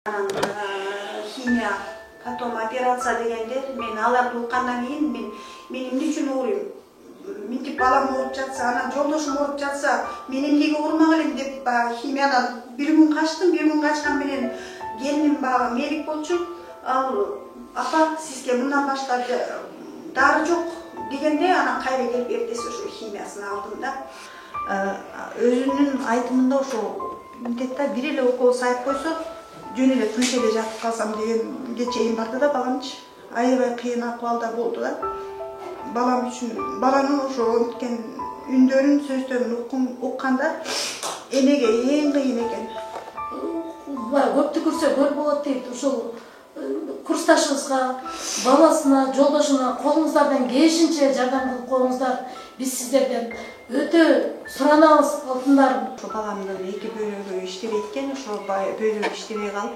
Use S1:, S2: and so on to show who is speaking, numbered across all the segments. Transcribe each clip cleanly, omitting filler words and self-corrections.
S1: Химия, потом операция дегенде, мен аларды уккандан кийин мен эмне үчүн ооруйм? Мынтип балам ооруп жатса, анан жолдошум ооруп жатса, мен эмнеге оорумак элем деп химиядан бир күн качтым. Бир күн качкан менен келиним баягы медик болчу. Ал апа, сизге мындан башка дары жок дегенде, анан кайра келип эртеси ошо химиясын алдым да. Өзүнүн айтымында ошо мынтет да, бир эле укол сайып койсо жөн эле тыныч эле жатып калсам дегенге чейин барды да баламчы. Аябай кыйын акыбалда болду да. Балам үчүн, баланын ошо өткен үндөрүн, сөздөрүн укканда энеге эң кыйын экен.
S2: Көптү көрсө көл болот дейт. Ошол курсташыңызга, баласына, жолдошуна колуңуздардан келишинче жардам кылып коюңуздар. Биз сиздерден өтө суранабыз алтындарын.
S1: Ошо баламдын эки бөйрөгү иштебейт экен, ошо бөйрөгү иштебей калып,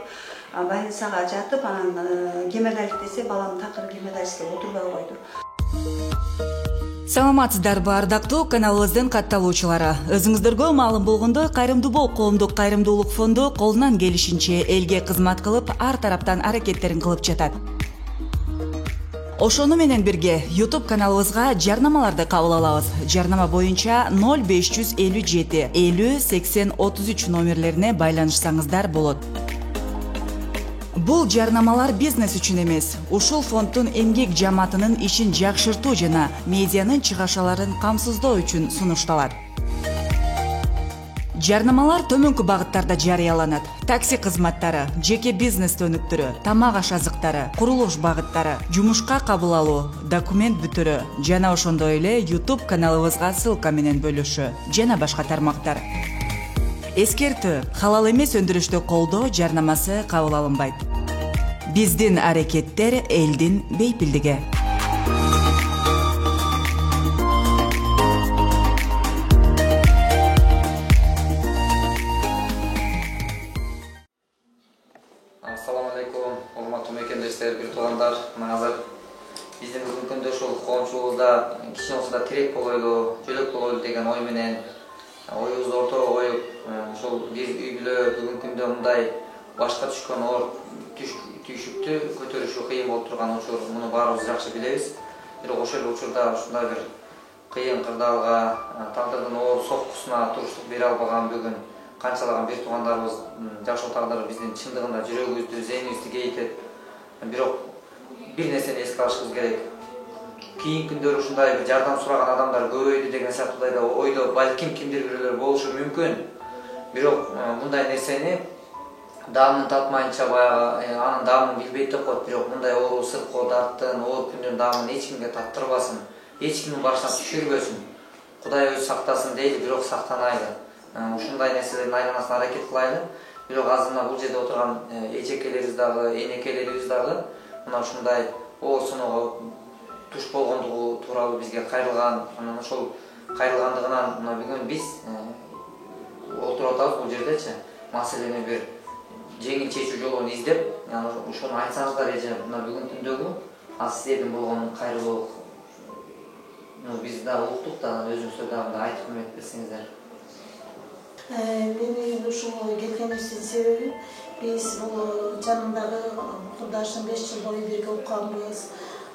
S1: больницага жатып, анан гемодиализ десе, балам такыр гемодиализге отурбай койду.
S3: Саламатсыздарбы, ардактуу каналыбыздын катталуучулары. Өзүңүздөргө маалым болгондой, Кайрымдуу Бол коомдук кайрымдуулук фонду колунан келишинче элге кызмат кылып, ар тараптан аракеттерин кылып жатат. Ошону менен бирге YouTube каналыбызга жарнамаларды кабыл алабыз. Жарнама боюнча 0557 50 80 33 номерлерине байланышсаңыздар болот. Бул жарнамалар бизнес үчүн эмес, ушул фонддун эмгек жамаатынын ишин жакшыртуу жана медианын чыгашаларын камсыздоо үчүн сунушталат. Жарнамалар төмөнкү багыттарда жарыяланат. Такси кызматтары, жеке бизнес өнүктүрүү, тамак аш азыктары, курулуш багыттары, жумушка кабыл алуу, документ бүтүрүү жана ошондой эле YouTube каналыбызга ссылка менен бөлүшүү жана башка тармактар. Эскертүү: халал эмес өндүрүштү колдоо жарнамасы кабыл алынбайт. Биздин аракеттер элдин бейпилдиги.
S4: Assalamu alaikum, урматтуу мекендештер, бир туугандар. Мына азыр биздин бүгүнкү күндө ошол коомчулукта кичине болсо да тирек болойлу, жөлөк болойлу деген ой менен оюбузду ортого коюп, ошол бир үй бүлө бүгүнкү күндө мындай башка түшкөн оор түйшүктү көтөрүшү кыйын болуп турган учур, муну баарыбыз жакшы билебиз. Бирок ошол эле учурда ушундай бир кыйын кырдаалга, тагдырдын оор соккусуна туруштук бере албаган бүгүн канчалаган бир туугандарыбыз жашоо тагдыры биздин чындыгында жүрөгүбүздү, зээнибизди кейитет. Бирок бир нерсени эске алышыбыз керек. Кийинки күндөр ушундай бир жардам сураган адамдар көбөйдү деген сыяктуу ойдо балким кимдир бирөөлөр болушу мүмкүн. Бирок мындай нерсени даамын татмайынча, баягы анын даамын билбейт деп коет. Бирок мындай оору, сыркоо, дарттын, оор күндүн даамын эч кимге таттырбасын, эч кимдин башына түшүрбөсүн. Кудай өзү сактасын дейли, бирок сактанайлы. Ушундай нерселердин айланасына аракет кылайлы. Бирок азыр мына бул жерде отурган эжекелерибиз дагы, энекелерибиз дагы мына ушундай оор сыноого туш болгондугу тууралуу бизге кайрылган. Анан ошол кайрылгандыгынан мына бүгүн биз отуруп атабыз бул жердечи. Маселени бир жеңил чечүү жолун издеп, ошону айтсаңыздар эже, мына бүгүнкү күндөгү сиздердин болгон кайрылуулук биз дагы уктук да, өзүңүздөр дагы айтып көмөк берсеңиздер.
S2: Менин ушул келгенибиздин себеби, биз бул жанымдагы курдашым 5 жыл бою бирге окуганбыз.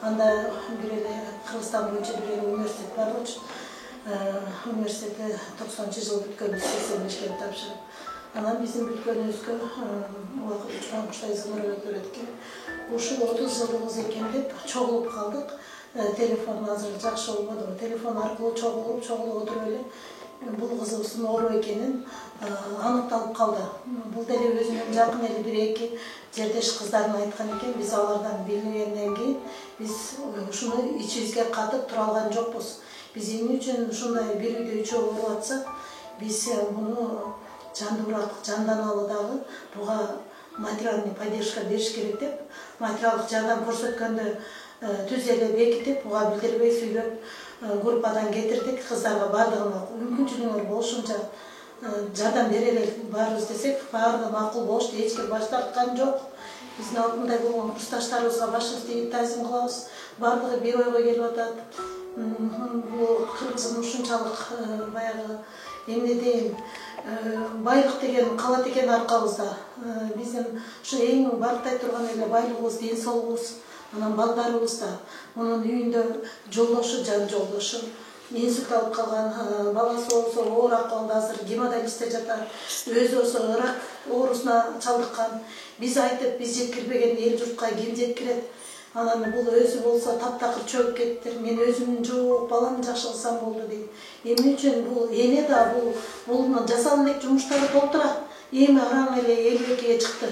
S2: Анда бир эле Кыргызстан боюнча бир эле университет бар болчу. Университетти 90-жылы бүткөнбүз, 85-ке тапшырып. Анан биздин бүткөнүбүзгө убакыт учкан куштай зымырап өтөр экен. Ушул 30 жылдыгыбыз экен деп чогулуп калдык. Телефон азыр жакшы болбодубу? Телефон аркылуу чогулуп отуруп эле бул кызыбыздын оору экенин аныкталып калды. Бул деле өзүнүн жакын эле бир-эки жердеш кыздарын айткан экен. Биз алардан билгенден кийин биз ушуну ичибизге катып тура алган жокпуз. Биз эмне үчүн ушундай бир үйдө үчөө ооруп атсак, биз муну жандуураак, жанданалы дагы буга материальный поддержка бериш керек деп, материалдык жардам көрсөткөндө түз эле бекитип, буга билдирбей сүйлөп, группадан кетирдик. Кыздарга бардыгына мүмкүнчүлүгүңөр болушунча жардам берели баарыбыз десек, баары макул болушту, эч ким баш тарткан жок. Биздин алдында болгон курсташтарыбызга башыбызды ийип таазим кылабыз. Бардыгы бир ойго келип атат. Бул кыргызым ушунчалык баягы эмне дейм, байлык деген калат экен аркабызда. Биздин ушу эң барктай турган эле байлыгыбыз ден соолугубуз, анан балдарыбыз да. Мунун үйүндө жолдошу, жан жолдошу инсульт алып калган, баласы болсо оор акыбалда азыр гемодиализде жатат, өзү болсо рак оорусуна чалдыккан. Биз айтып, биз жеткирбеген эл журтка ким жеткирет? Анан бул өзү болсо таптакыр чөгүп кеттир. Мен өзүмдүн жок баламды жакшы кылсам болду дейт. Эмне үчүн бул эне да бул жасалын элек жумуштары толтура. Эми араң эле 52-ге чыкты.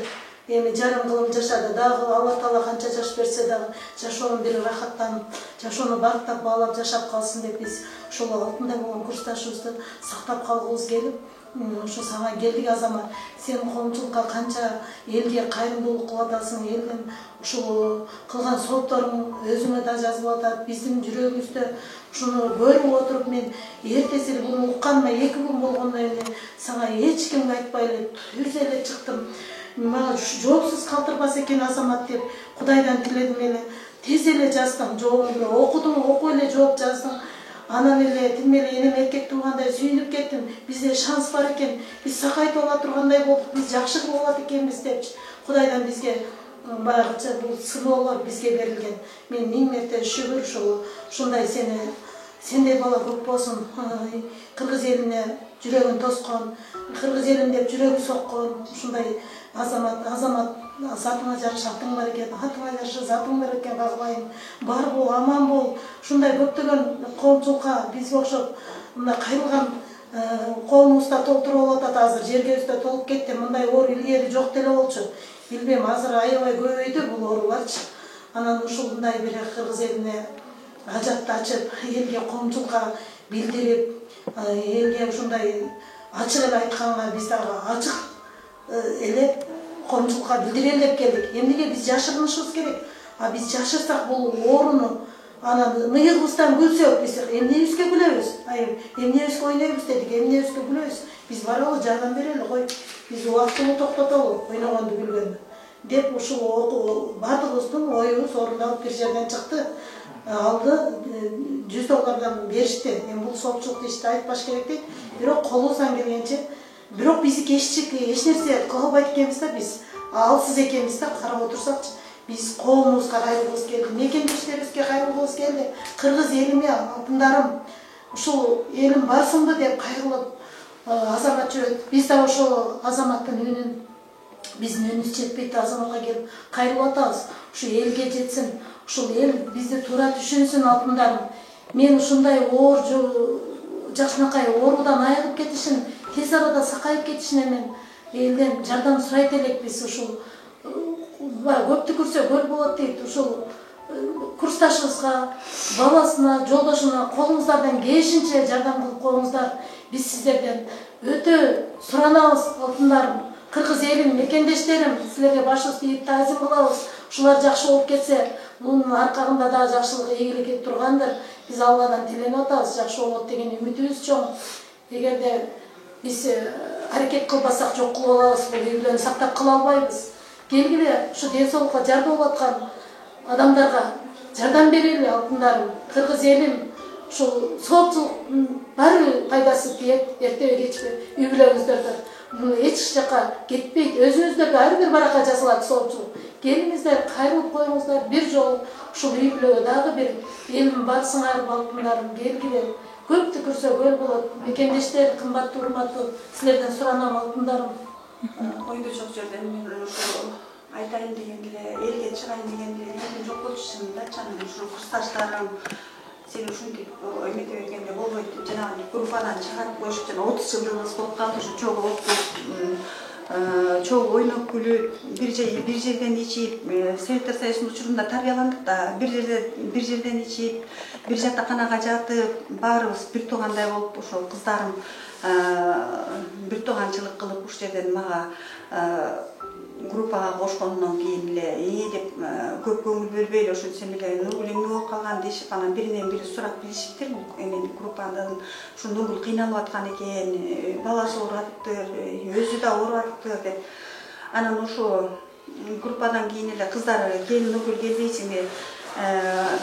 S2: Эми жарым кылым жашады. Дагы Алла Таала канча жаш берсе дагы жашоонун бир рахаттанып, жашоону барктап баалап жашап калсын деп биз ушул алтында болгон курсташыбызды сактап калгыбыз келип, ошо сага келдик Азамат. Сен коомчулукка канча элге кайрымдуулук кылып атасың, элдин ушул кылган сотторуң өзүңө да жазылып атат. Биздин жүрөгүбүздө ушуну көрүп отуруп мен эртеси буну укканыма 2 күн болгондон эле сага эч кимге айтпай эле түз эле чыктым. Мага жоопсуз калтырбас экен Азамат деп Кудайдан тиледим эле. Тез эле жаздым, жообумду окудум, окуп эле жооп жаздым. Анан эле тим эле энем эркек туугандай сүйүнүп кеттим. Бизде шанс бар экен, биз сакайтып ала тургандай болдук, биз жакшы кылып алат экенбиз депчи. Кудайдан бизге баягыча бул сыноолор бизге берилген. Мен 1000 мерте шүгүр ушундай сендей бала көп болсун. Кыргыз элине жүрөгүн тоскон, кыргыз элим деп жүрөгү соккон ушундай Азамат затыңа жараша атың бар экен, атыңа жараша затың бар экен, кагылайын. Бар бол, аман бол. Ушундай көптөгөн коомчулукка бизге окшоп мындай кайрылган коомубузда толтуруп атат. Азыр жергебизде толуп кетти. Мындай оор илгери жок деле болчу. Билбейм, азыр аябай көбөйдү бул ооруларчы. Анан ушундай бир кыргыз элине ажатты ачып, элге коомчулукка билдирип, элге ушундай ачык эле айтканга биз дагы ачык эле коомчулукка билдирели деп келдик. Эмнеге биз жашырынышыбыз керек? Биз жашырсак бул ооруну анан мыйыгыбыздан күлсөк, биз эмнебизге күлөбүз? Эмнебизге ойнойбуз дедик, эмнебизге күлөбүз? Биз баралы, жардам берели, кой. Биз убактылуу токтотолу, ойногонду күлгөндү. Деп ушул бардыгыбыздын оюбуз орундалып бир жерден чыкты. Алды $100 беришти. Эми бул соопчулук ишти айтпаш керек дейт. Бирок колубуздан келгенче, бирок биздики эч нерсе кыла албайт экенбиз да, биз алсыз экенбиз да, карап отурсакчы. Биз коомубузга кайрылгыбыз келди, мекендештерибизге кайрылгыбыз келди. Кыргыз элиме, алтындарым, ушул элим барсыңбы деп кайрылып Азамат жүрөт. Биз да ошол Азаматтын үнүн, биздин үнүбүз жетпейт, Азаматка келип кайрылып атабыз. Ушу элге жетсин, ушул эл бизди туура түшүнсүн, алтындарым. Мен ушундай оор жакшынакай оорудан айыгып кетишин, тез арада сакайып кетишине мен элден жардам сурайт элекпиз. Ушул көптү көрсө көл болот дейт. Ушул курсташыбызга, баласына, жолдошуна колуңуздардан келишинче жардам кылып коюңуздар. Биз сиздерден өтө суранабыз, алтындарым. Кыргыз элим, мекендештерим, силерге башыбызды ийип таазим кылабыз. Ушулар жакшы болуп кетсе, мунун аркагында да жакшылык ийгилик кетип тургандыр. Биз Алладан тиленип атабыз, жакшы болот деген үмүтүбүз чоң. Эгерде биз аракет кылбасак жок кылып алабыз, бул үйлөрдү сактап кыла албайбыз. Келгиле, ушу ден соолукка жардам болуп аткан адамдарга жардам берели, алтындарым. Кыргыз элим, ушул соопчулуктун баары пайдасы тиет, эртеби кечпи үй бүлөңүздөрдө. Эч жака кетпейт, өзүңүздөргө ар бир баракка жасалат соопчулук. Келиңиздер, кайрылып коюңуздар, бир жолу ушул үй бүлөгө дагы бир элим барсыңар, алтындарым, келгиле. Көптү көрсө көл болот. Мекендештер, кымбаттуу, урматтуу, силерден суранам, алтындарым.
S1: Ойдо жок жерден мен ошо айтайын дегенде, элге чыгайын дегенде, элим жок болчу чынында, чаным ушул курсташтарым сени ушинтип эмете бергенде болбойт, жанагы группадан чыгарып коюшуп, жана 30 жылдыгыбыз болуп калды, ушу чогуу чогуу ойноп күлүп, бир жерден ичип, Советтер Союзунун учурунда тарбияландык да, бир жерден ичип, бир жатаканага жатып, баарыбыз бир туугандай болуп, ошол кыздарым бир тууганчылык кылып ушул жерден мага группага кошкондон кийин эле деп көп көңүл бөлбөй эле ошентсем эле Нургүл эмне болуп калган дешип, анан биринен бири сурап билишиптир. Эми группадан ушу Нургүл кыйналып аткан экен, баласы ооруп атыптыр, өзү да ооруп атыптыр деп. Анан ошо группадан кийин эле кыздар келин Нургүл келбейсиңби,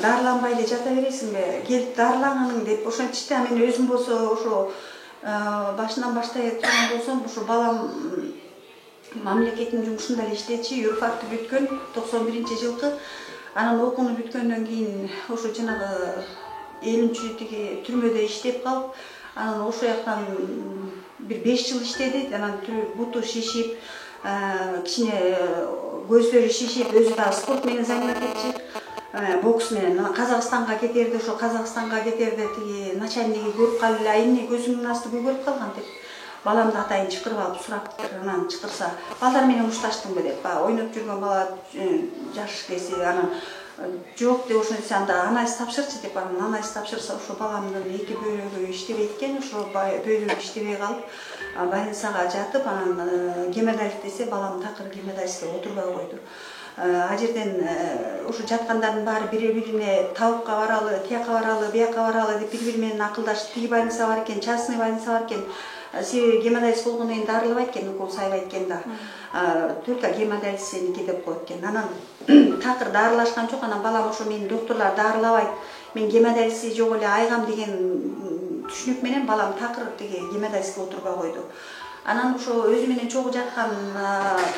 S1: дарыланбай эле жата бересиңби, келип дарыланың деп ошентишти. Мен өзүм болсо ошо башынан баштай турган болсом, ушу балам мамлекеттин жумушунда эле иштечи, юрфакты бүткөн 91-жылкы. Анан окууну бүткөндөн кийин ошо жанагы 50-тиги түрмөдө иштеп калып, анан ошо жактан бир 5 жыл иштеди. Анан буту шишип, кичине көздөрү шишип, өзү да спорт менен занят этчи. Бокс менен Казакстанга кетерди, ошо Казакстанга кетерди тиги начальниги көрүп калып эле, эмне көзүңдүн асты көгөрүп калган деп. Баламды атайын чакырып алып сураптыр, анан чакырса, балдар менен урушташтыңбы деп, ойноп жүргөн бала жаш кеси, анан жок деп ошондо анда анализ тапшырчы деп, анан анализ тапшырса, ошо баламдын 2 бөйрөгү иштебейт экен, ошо бөйрөгү иштебей калып, больницага жатып, анан гемодиализ десе, балам такыр гемодиализге отурбай койду. А жерден ошо жаткандардын баары бири-бирине табыкка баралы, тияка баралы, бияка баралы деп бири-бири менен акылдашып, тиги больница бар экен, частный больница бар экен. Себеби гемодиализ болгондон кийин дарылабайт экен, укол сайбайт экен да. Только гемодиализ сеники деп коет экен. Анан такыр дарылашкан жок, анан балам ошо мени доктурлар дарылабайт, мен гемодиализди жок эле айгам деген түшүнүк менен балам такыр тиги гемодиализге отурбай койду. Анан ошо өзү менен чогуу жаткан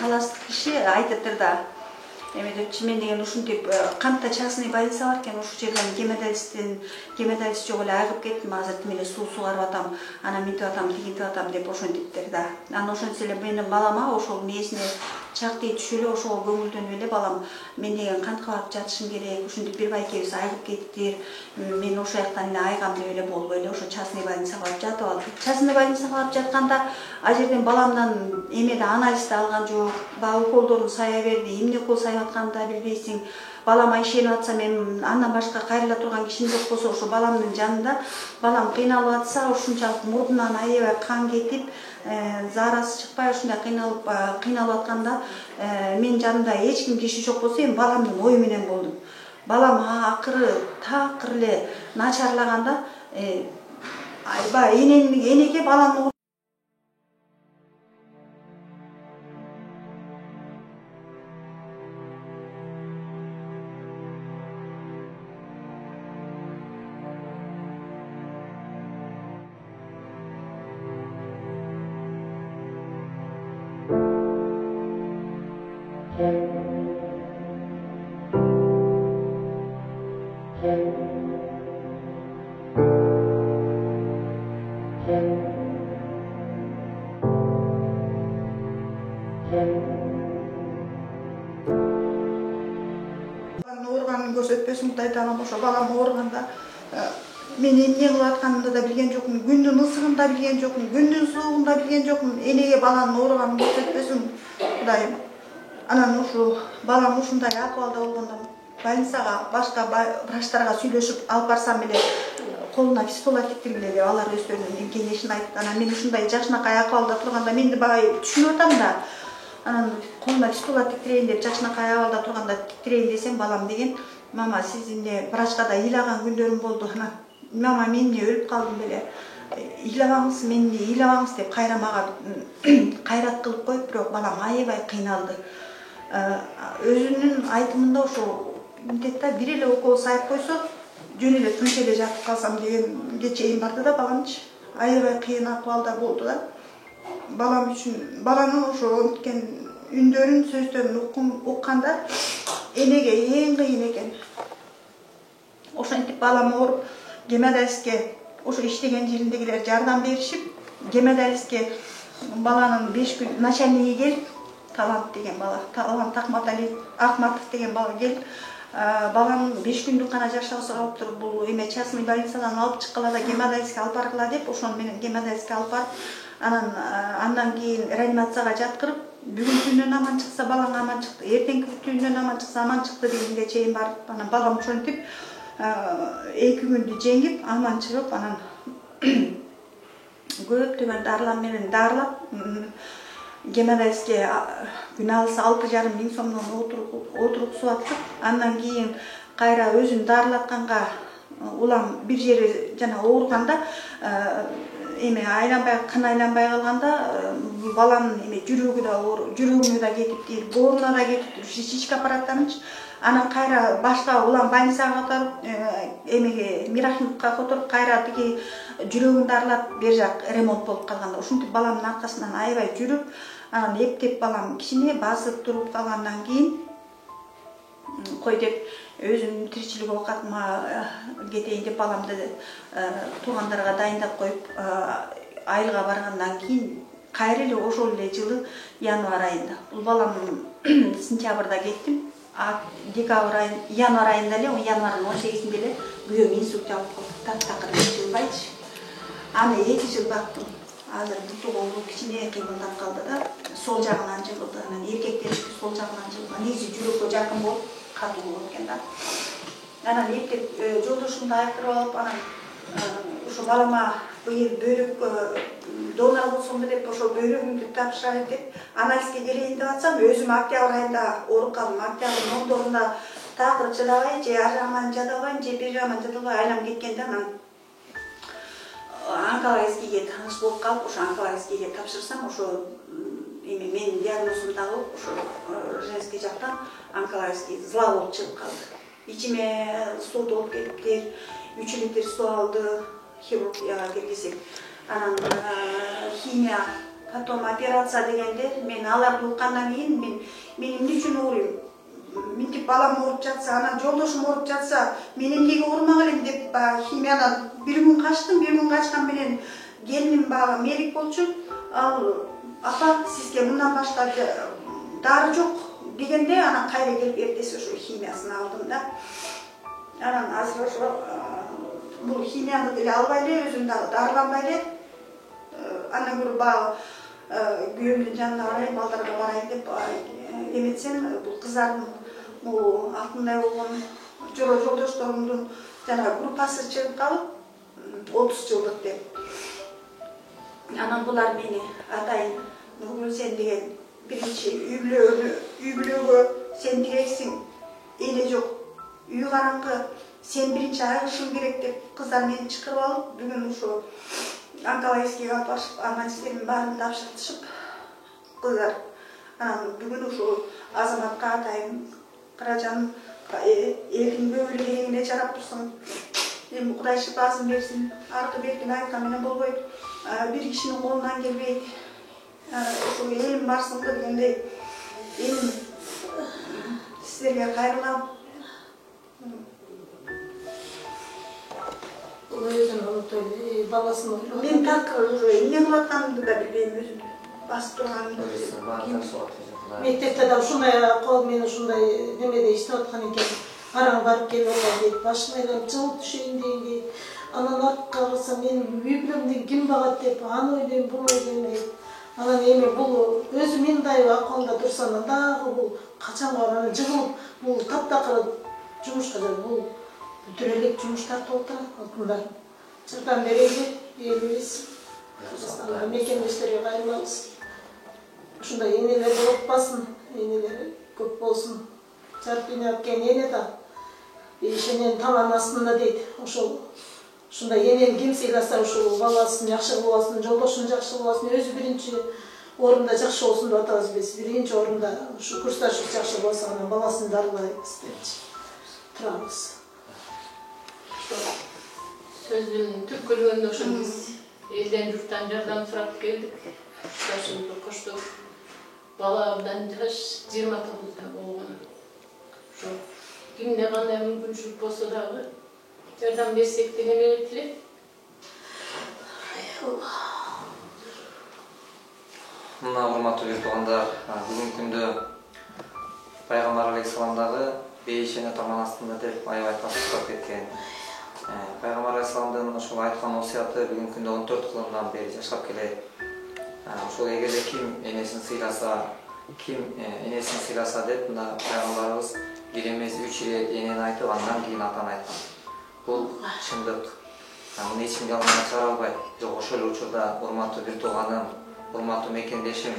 S1: таластык киши айтыптыр да, эмедепчи мен деген ушинтип кантта частный больница бар экен, ошол жерден гемодиализ жок эле айгып кеттим, азыр тимеле суу сугарып атам, анан мынтип атам, тигинтип атам деп ошентиптир да. Анан ошентсе эле менин балама ошол мээсине чак тие түшүп эле ошого көңүлдөнүп эле балам мен деген кантка барып жатышым керек, ушинтип бир байкебиз айгып кеттир, мен ошол жактан эле айгам деп эле болбой эле ошо частный больницага барып жатып алдым. Частный больницага барып жатканда а жерден баламдан эмеде анализди алган жок, баягы уколдорун сая берди, эмне укол сайып атканын да билбейсиң. Балама ишенип атса, мен андан башка кайрыла турган кишим жок болсо, ошо баламдын жанында балам кыйналып атса, ушунчалык мурдунан аябай кан кетип, заарасы чыкпай ушундай кыйналып атканда, мен жанымда эч ким киши жок болсо, эми баламдын ою менен болдум. Балам акыры такыр эле начарлаганда, аябай энеге баламды оорганын көрсөтпөсүн айтам, ошо балам оорганда мен эмне кылып атканымды да билген жокмун, күндүн ысыгын да билген жокмун, күндүн суугун да билген жокмун. Энеге баланын оорганын көрсөтпөсүн Кудайым. Анан ушу балам ушундай акыбалда болгондо больницага башка врачтарга сүйлөшүп алып барсам эле колуна пистола тиктиргиле деп алар өздөрүнүн кеңешин айтты. Анан мен ушундай жакшынакай акыбалда турганда менди багы түшүнүп атам да. Анан колуна пистола тиктирейин деп жакшынакай абалда турганда тиктирейин десем, балам деген, мама сиз эмне врачка да ыйлаган күндөрүм болду. Анан мама мен эмне өлүп калдым беле. Ыйлабаңыз, мен ыйлабаңыз деп кайра мага кайрат кылып коюп, бирок балам аябай кыйналды. Өзүнүн айтымында ошо мынтет да, бир эле укол сайып койсо жөн эле тынч эле жатып калсам дегенге чейин барды да баламчы. Аябай кыйын акыбалда болду да. Балам үчүн баланын ошо өткен үндөрүн, сөздөрүн укканда энеге эң кыйын экен. Ошентип балам ооруп гемодиализге ошо иштеген жериндегилер жардам беришип, гемодиализге баланын 5 күн начальниги келип, Талант деген бала, Талант Ахматов деген бала келип, баланын 5 күндүк гана жашоосу калыптыр, бул эме частный больницадан алып чыккыла да гемодиализге алып баргыла деп, ошону менен гемодиализге алып барып, андан кийин реанимацияга жаткырып, бүгүн түнүнөн аман чыкса балаң аман чыкты, эртеңки түнүнөн аман чыкса аман чыкты дегенге чейин барып, анан балам ошентип 2 күндү жеңип, аман чыгып, анан көптөгөн дарылар менен дарылап, гемодиализге күн алысы 6,5 миң сомдон отургузуп, андан кийин кайра өзүн дарылатканга улам бир жери жана ооруганда эме айланбай кынайланбай калганда баламдын эме жүрөгү да жүрөгүнө да кетиптир, бооруна да кетиптир, шишка аппараттарынчы. Анан кайра башка улам больницага которуп эмеге Мирахимовка которуп кайра тиги жүрөгүн дарылап бер жак ремонт болуп калганда ушинтип баламдын аркасынан аябай жүрүп, анан эптеп балам кичине басып туруп калгандан кийин кой деп өзүмдүн тиричилик оокатыма кетейин деп баламды туугандарга дайындап коюп айылга баргандан кийин кайра эле ошол эле жылы январь айында бул баламдын сентябрда кеттим. Декабрь айы, январь айында эле, январьдын 18-синде эле күйөөм инсульт алып калды. Таптакыр 2 жыл байчы. Аны 2 жыл бактым. Азыр буту колу кичине кыймылдап калды да, сол жагынан жыгылды. Анан эркектердики сол жагынан жыгылган. Негизи жүрөккө жакын болуп, катуу болот экен да. Анан эптеп жолдошумду айкырып алып, анан ошо балама быйыл бөйрөк донор болсомбу деп ошо бөйрөгүмдү тапшырайын деп анализге келейин деп атсам, өзүм октябрь айында ооруп калдым. Октябрдын 10-дорунда такыр чыдабай, же ар жагынан жадабай, же бир жагынан жадабай айлам кеткенде анан онкологическийге тааныш болуп калып, ошо онкологическийге тапшырсам, ошо эми менин диагнозумду алып, ошо женский жактан онкологический зла болуп чыгып калды. Ичиме суу толуп кетиптир, 3 литр суу алды, хирургияга киргизип. Анан химия, потом операция дегенде мен аларды уккандан кийин мен эмне үчүн ооруйм? Минтип балам ооруп жатса, анан жолдошум ооруп жатса, мен эмнеге оорумак элем деп химиядан бир күн качтым. Бир күн качкан менен келиним баягы медик болчу. Ал апа, сизге мындан башка дары жок дегенде, анан кайра келип эртеси ошо химиясын алдым да. Анан азыр ошо бул химияны деле албай эле, өзүм дагы дарыланбай эле. Андан көрө баягы күйөөмдүн жанына барайын, балдарга барайын деп эметсем, бул кыздардын бул алтындай болгон жолдошторумдун жана группасы чыгып калып, 30 жылдык деп. Анан булар мени атайын Нургүл сен деген биринчи үй бүлөгө сен тирексиң, эне жок, үй караңгы, сен биринчи айыгышың керек деп кыздар мени чакырып алып, бүгүн ошо онкологическийге алып барышып, анализдердин баарын тапшыртышып кыздар. Анан бүгүн ошо Азаматка атайын, Каражан элдин бөбөлү керегине жарап турсун. Эми Кудай шипасын берсин. Аркы беттин айткан менен болбойт. Бир кишинин колунан келбейт. Ошо элим барсыңбы дегендей. Элим силерге кайрылам.
S2: Өзүн унутуп, баласын ойлоп.
S1: Мен так уже эмне кылып атканымды да билбейм өзүм. Басып турганымды.
S2: Мектепте да ушундай кол мен ушундай немеде иштеп аткан экен. Араң барып келип дейт, башым айланып жылып түшөйүн дейт. Анан артка карасам мен үй бүлөмдү ким багат деп аны ойлойм, буну ойлойм дейт. Анан эми бул өзү мындай акыбалда турса анан дагы бул качан барып жыгылып, бул таптакыр жумушка жатат. Бул бүтүр элек жумуш тартып отурат алтындар. Чыртан берели, элибиз. Мекендештерге кайрылабыз. Ушундай энелер болуппасын, энелер көп болсун. Жарык дүйнөгө келген эне да ишенен табан астында дейт. Ушундай энени ким сыйласа, ушул баласын жакшы болбасын, жолдошун жакшы болбасын, өзү биринчи орунда жакшы болсун деп атабыз биз. Биринчи орунда ушу курсташыбыз жакшы болсо, анан баласын дарылайбыз депчи турабыз.
S5: Сөздүн түркөлгөндө ошо биз элден журттан жардам сурап келдик. Курсташыбызды коштук. Бала абдан жаш, 29-да болгон. Ошо кимде кандай мүмкүнчүлүк болсо дагы жардам берсек деген элек эле.
S4: Мына урматтуу бир туугандар, бүгүнкү күндө Пайгамбар алейхисаламдагы бейишене таман астында деп аябай тасыктап кеткен. Пайгамбар алейхисаламдын ошол айткан осуяты бүгүнкү күндө 14 кылымдан бери жашап келет. Ошол эгерде ким энесин сыйласа деп мына пайгамбарыбыз бир эмес 3 ирет энени айтып, андан кийин атаны айткан. Бул чындык. Муну эч кимге алган чыгара албайт. Жок, ошол эле учурда урматтуу бир тууганым, урматтуу мекендешим,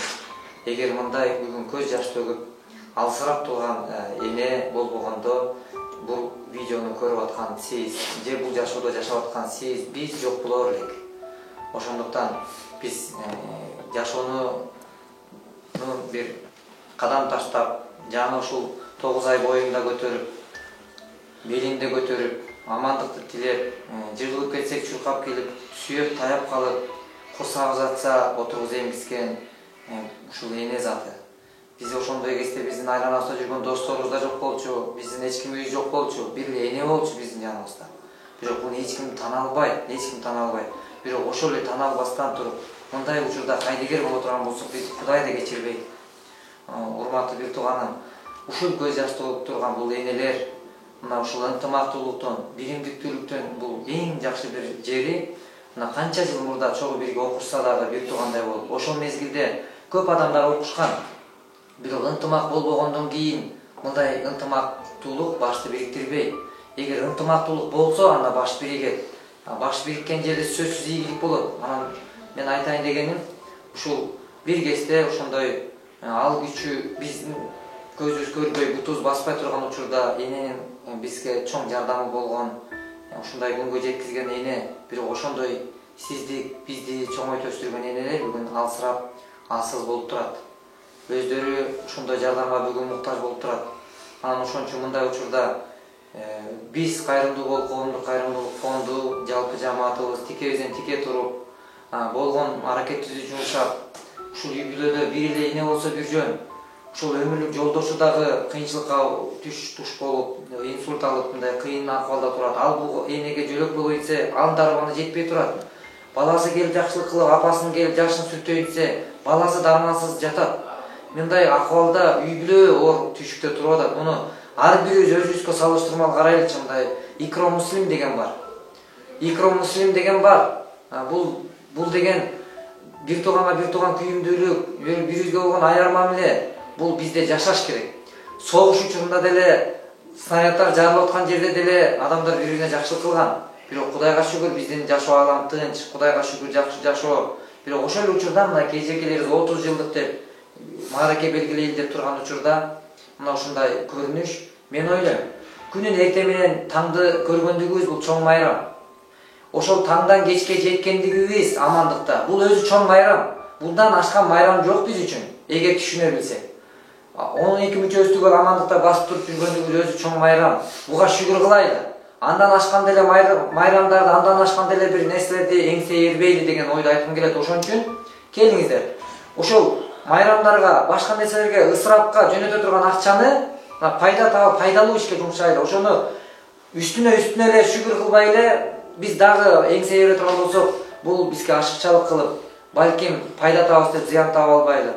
S4: эгер мындай бүгүн көз жаш төгүп алсырап турган эне болбогондо, бул видеону көрүп аткан сиз, же бул жашоодо жашап аткан сиз, биз жок болор элек. Ошондуктан биз жашоону бир кадам таштап, жаңы ушул 9 ай боюнда көтөрүп, белиңде көтөрүп, амандыкты тилеп, жыргылып кетсек чуркап келип, сүйөп таяп калып, курсагы жатса отургуз эмгизген ушул эне заты. Биз ошондой кезде биздин айланабызда жүргөн досторубуз да жок болчу, биздин эч кимибиз жок болчу, бир эле эне болчу биздин жаныбызда. Бирок муну эч ким тана албайт, бирок ошол эле тана албастан туруп, мындай учурда кайдыгер боло турган болсок, биз Кудай да кечирбейт. Урматтуу бир тууганым, ушул көз жашты болуп турган бул энелер, мына ушул ынтымактуулуктон, биримдиктүүлүктөн бул эң жакшы бир жери. Мына канча жыл мурда чогуу бирге окушса дагы бир туугандай болуп, ошол мезгилде көп адамдар окушкан. Бирок ынтымак болбогондон кийин мындай ынтымактуулук башты бириктирбейт. Эгер ынтымактуулук болсо, анда баш биригет. Баш бириккен жерде сөзсүз ийгилик болот. Анан мен айтайын дегеним, ушул бир кезде ошондой ал күчү биздин көзүбүз көрбөй, бутубуз баспай турган учурда эненин бизге чоң жардамы болгон, ушундай күнгө жеткизген эне, бирок ошондой сизди, бизди чоңойт өстүргөн энелер бүгүн алсырап, алсыз болуп турат. Өздөрү ушундай жардамга бүгүн муктаж болуп турат. Анан ошон үчүн мындай учурда биз кайрымдуу болуп, коомдук кайрымдуулук фонду, жалпы жамаатыбыз тикебизден тике туруп, болгон аракетибизди жумшап, ушул үй-бүлөдө бир эле эне болсо бир жөн, ушул өмүрлүк жолдошу дагы кыйынчылыкка туш болуп, инсульт алып, мындай кыйын акыбалда турат. Ал бул энеге жөлөк боло итсе, анын дарманы жетпей турат. Баласы келип жакшылык кылып, апасынын келип жашын сүртөй итсе, баласы дармансыз жатат. Мындай акыбалда үй-бүлө оор түйшүктө туруп атат. Муну ар бирибиз өзүбүзгө салыштырмалуу карайлычы. Мындай икром муслим деген бар. Икром муслим деген бар. Бул деген бир тууганга бир тууган күйүмдүүлүк, бирибизге болгон аяр мамиле. Бул бизде жашаш керек. Согуш учурунда деле, снаряддар жарылып аткан жерде деле адамдар бири-бирине жакшылык кылган. Бирок Кудайга шүгүр биздин жашоо алам тынч, Кудайга шүгүр жакшы жашоо. Бирок ошол учурда мына кежекелерибиз 30 жылдык деп маараке белгилейли деп турган учурда мына ушундай көрүнүш, мен ойлойм, күнүн эрте менен таңды көргөндүгүбүз бул чоң майрам. Ошол таңдан кечке жеткендигибиз амандыкта. Бул өзү чоң майрам. Bundan ашкан майрам жок биз үчүн, эгер түшүнө билсек. 12 мүчөбүздү амандыкта басып туруп жүргөндүгүбүз өзү чоң майрам. Буга шүгүр кылайлы. Андан ашкан деле майрамдарды, андан ашкан деле бир нерселерди эңсе эрбейли деген ойду айткым келет. Ошон үчүн келиңиздер. Ошол майрамдарга, башка нерселерге, ысырапка жөнөтө турган акчаны пайда таап, пайдалуу ишке жумшайлы. Ошону үстүнө эле шүгүр кылбай эле биз дагы эңсе эре турган болсок, бул бизге ашыкчалык кылып, балким пайда табабыз деп зыян таап албайлы.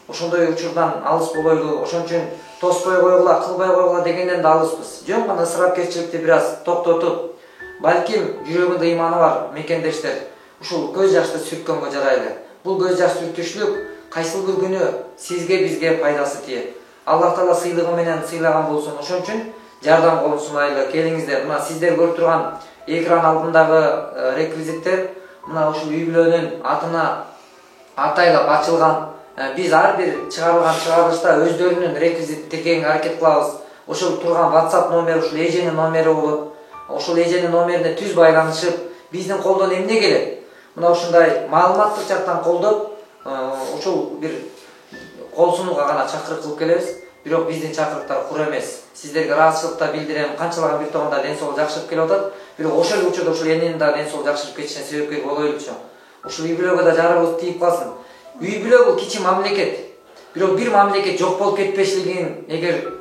S4: Ошондой учурдан алыс болойлу. Ошон үчүн тоспой койгула, кылбай койгула дегенден да алыспыз. Жөн гана ысырапкерчиликти бир аз токтотуп, балким жүрөгүндө ыйманы бар мекендештер ушул көз жашты сүрткөнгө жарайлы. Бул көз жаш сүртүшлүк кайсыл бир күнү сизге, бизге пайдасы тиет. Аллах Таала сыйлыгы менен сыйлаган болсун. Ошон үчүн жардам колун сунайлы. Келиңиздер. Мына сиздер көрүп турган экран алдындагы реквизиттер мына ушул үй-бүлөнүн атына атайлап ачылган. Биз ар бир чыгарылган чыгарылышта өздөрүнүн реквизит тиркегенге аракет кылабыз. Ошол турган WhatsApp номери ушул эженин номери болот. Ошол эженин номерине түз байланышып, биздин колдон эмне келет? Мына ушундай маалыматтык жактан колдоп, ушул бир кол сунууга гана чакырык кылып келебиз. Бирок биздин чакырыктар кур эмес. Сиздерге ыраазычылык да билдирем. Канчалаган бир туугандар ден соолугу жакшырып келип атат. Бирок ошол учурда ушул эненин да ден соолугу жакшырып кетишине себепкер болойлучу. Ушул үй-бүлөгө да жарыгыбыз тийип калсын. Үй-бүлө бул кичи мамлекет. Бирок бир мамлекет жок болуп кетпешлигин эгер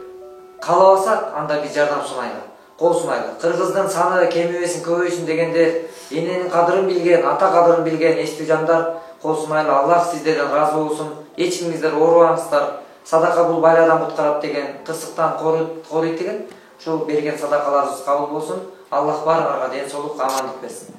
S4: каалабасак, анда биз жардам сунайлы, кол сунайлы. Кыргыздын саны кемибесин, көбөйсүн дегендер, эненин кадырын билген, ата кадырын билген эстүү жандар кол сунайлы. Аллах сиздерден ыраазы болсун. Эч кимиңиздер оорубаңыздар. Садака бул байладан куткарат деген, кырсыктан корuyт деген. Ошол берген садакаларыбыз кабыл болсун. Аллах баарыңарга ден соолук, амандык берсин.